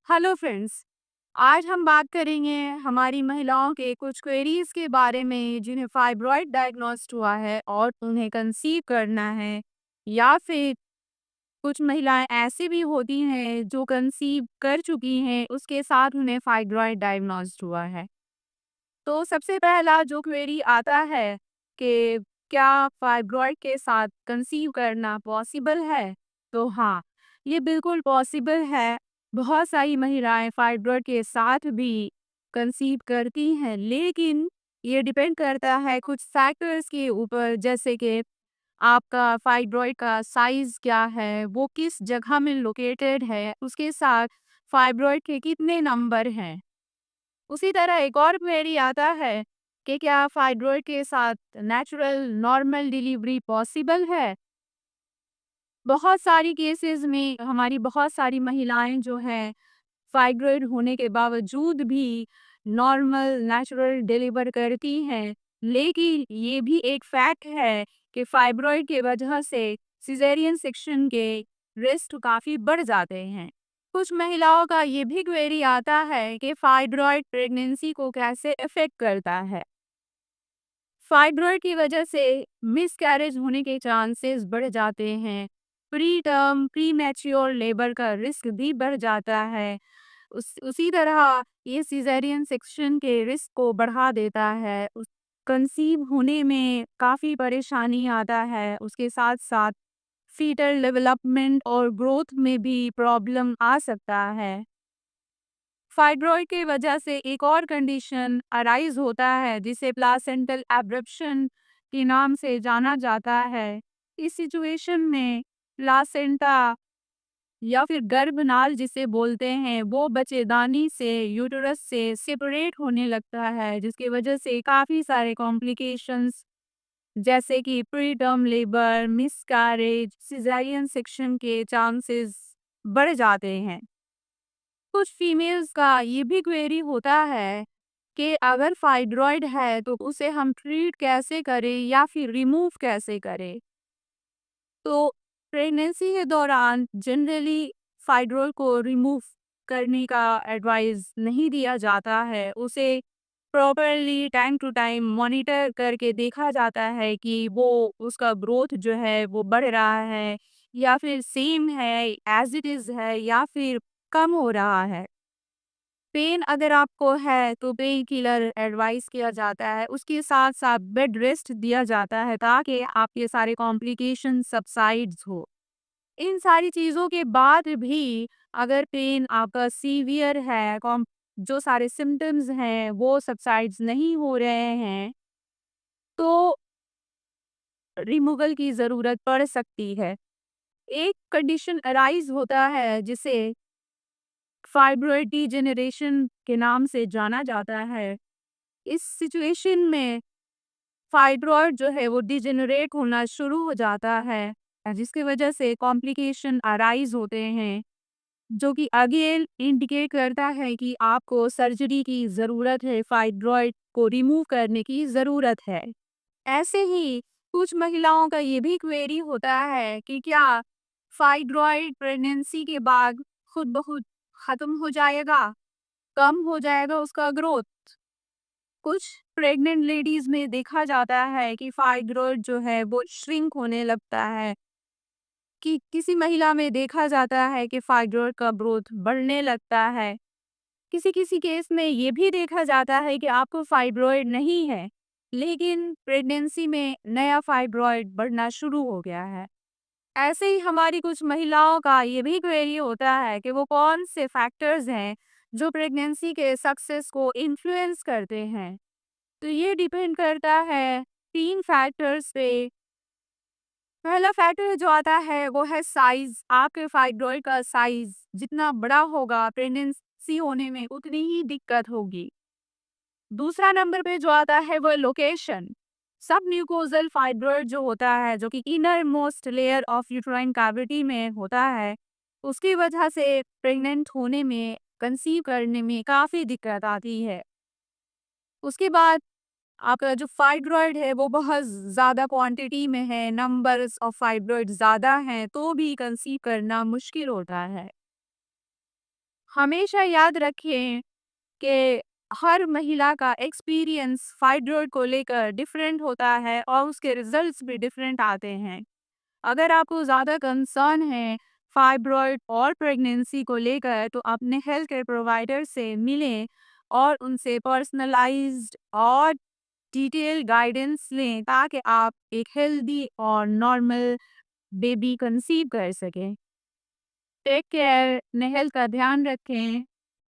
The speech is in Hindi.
Hello friends. आज हम बात करेंगे हमारी महिलाओं के कुछ क्वेरीज के बारे में जिन्हें फाइब्रॉइड डायग्नोस्ट हुआ है और उन्हें कंसीव करना है, या फिर कुछ महिलाएं ऐसी भी होती हैं जो कंसीव कर चुकी हैं, उसके साथ उन्हें फाइब्रॉइड डायग्नोस्ट हुआ है। तो सबसे पहला जो क्वेरी आता है कि क्या फाइब्रॉइड के साथ कंसीव करना पॉसिबल है? तो हाँ, ये बिल्कुल पॉसिबल है। बहुत सारी महिलाएं फाइब्रॉइड के साथ भी कंसीव करती हैं, लेकिन ये डिपेंड करता है कुछ फैक्टर्स के ऊपर, जैसे कि आपका फाइब्रॉइड का साइज़ क्या है, वो किस जगह में लोकेटेड है, उसके साथ फाइब्रॉइड के कितने नंबर हैं। उसी तरह एक और क्वेरी आता है कि क्या फाइब्रॉइड के साथ नेचुरल नॉर्मल डिलीवरी पॉसिबल है? बहुत सारी केसेस में हमारी बहुत सारी महिलाएं जो हैं फाइब्रॉइड होने के बावजूद भी नॉर्मल नेचुरल डिलीवर करती हैं, लेकिन ये भी एक फैक्ट है कि फाइब्रॉइड की वजह से सिजेरियन सेक्शन के रिस्क काफ़ी बढ़ जाते हैं। कुछ महिलाओं का ये भी क्वेरी आता है कि फाइब्रॉइड प्रेगनेंसी को कैसे इफेक्ट करता है। फाइब्रॉइड की वजह से मिसकैरेज होने के चांसेस बढ़ जाते हैं। Pre term pre mature labour का रिस्क भी बढ़ जाता है। उसी तरह ये सिजेरियन सेक्शन के रिस्क को बढ़ा देता है। उस कंसीव होने में काफ़ी परेशानी आता है, उसके साथ साथ फीटल डेवलपमेंट और ग्रोथ में भी प्रॉब्लम आ सकता है। फाइब्रॉइड की वजह से एक और कंडीशन अराइज होता है जिसे प्लासेंटल एब्रप्शन के नाम से जाना जाता है। इस सिचुएशन में प्लासेंटा या फिर गर्भनाल जिसे बोलते हैं, वो बच्चेदानी से यूटेरस से सेपरेट होने लगता है, जिसकी वजह से काफ़ी सारे कॉम्प्लिकेशंस जैसे कि pre term labour, miscarriage, caesarean section के चांसेस बढ़ जाते हैं। कुछ फीमेल्स का ये भी क्वेरी होता है कि अगर फाइब्रॉइड है तो उसे हम ट्रीट कैसे करें या फिर रिमूव कैसे करें। तो प्रेगनेंसी के दौरान जनरली फाइब्रॉइड को रिमूव करने का एडवाइस नहीं दिया जाता है। उसे properly time to time monitor करके देखा जाता है कि वो उसका ग्रोथ जो है वो बढ़ रहा है या फिर सेम है, एज इट इज़ है, या फिर कम हो रहा है। पेन अगर आपको है तो पेन किलर एडवाइस किया जाता है, उसके साथ साथ बेड रेस्ट दिया जाता है ताकि आपके सारे कॉम्प्लिकेशन सबसाइड्स हो। इन सारी चीज़ों के बाद भी अगर पेन आपका सीवियर है, जो सारे सिम्टम्स हैं वो सबसाइड्स नहीं हो रहे हैं, तो रिमूवल की ज़रूरत पड़ सकती है। एक कंडीशन अराइज होता है जिसे फाइब्रॉइड डिजेनरेशन के नाम से जाना जाता है। इस सिचुएशन में फाइब्रॉइड जो है वो डिजेनरेट होना शुरू हो जाता है, जिसकी वजह से कॉम्प्लिकेशन अराइज होते हैं, जो कि अगेन इंडिकेट करता है कि आपको सर्जरी की ज़रूरत है, फाइब्रॉइड को रिमूव करने की ज़रूरत है। ऐसे ही कुछ महिलाओं का ये भी क्वेरी होता है कि क्या फाइब्रॉइड प्रेगनेंसी के बाद खुद ब खुद ख़त्म हो जाएगा, कम हो जाएगा उसका ग्रोथ। कुछ प्रेग्नेंट लेडीज में देखा जाता है कि फाइब्रॉइड जो है वो श्रिंक होने लगता है, कि किसी महिला में देखा जाता है कि फाइब्रॉइड का ग्रोथ बढ़ने लगता है। किसी किसी केस में ये भी देखा जाता है कि आपको फाइब्रॉइड नहीं है, लेकिन प्रेगनेंसी में नया फाइब्रॉइड बढ़ना शुरू हो गया है। ऐसे ही हमारी कुछ महिलाओं का ये भी क्वेरी होता है कि वो कौन से फैक्टर्स हैं जो प्रेगनेंसी के सक्सेस को इन्फ्लुएंस करते हैं। तो ये डिपेंड करता है 3 फैक्टर्स पे। पहला फैक्टर जो आता है वो है साइज़। आपके फाइब्रॉइड का साइज़ जितना बड़ा होगा, प्रेगनेंसी होने में उतनी ही दिक्कत होगी। दूसरा नंबर पे जो आता है वो लोकेशन। सबम्यूकोज़ल फाइब्रॉइड जो होता है, जो कि inner most layer of uterine cavity में होता है, उसकी वजह से प्रेग्नेंट होने में, कंसीव करने में काफ़ी दिक्कत आती है। उसके बाद आपका जो फाइब्रॉइड है वो बहुत ज़्यादा क्वांटिटी में है, नंबर्स ऑफ फाइब्रॉइड ज़्यादा हैं, तो भी कंसीव करना मुश्किल होता है। हमेशा याद रखें कि हर महिला का एक्सपीरियंस फाइब्रॉइड को लेकर डिफरेंट होता है और उसके रिजल्ट्स भी डिफरेंट आते हैं। अगर आपको ज़्यादा कंसर्न है फाइब्रॉइड और प्रेगनेंसी को लेकर तो अपने हेल्थ केयर प्रोवाइडर से मिलें और उनसे पर्सनलाइज्ड और डिटेल गाइडेंस लें ताकि आप एक हेल्दी और नॉर्मल बेबी कंसीव कर सकें। टेक केयर, अपने हेल्थ का ध्यान रखें।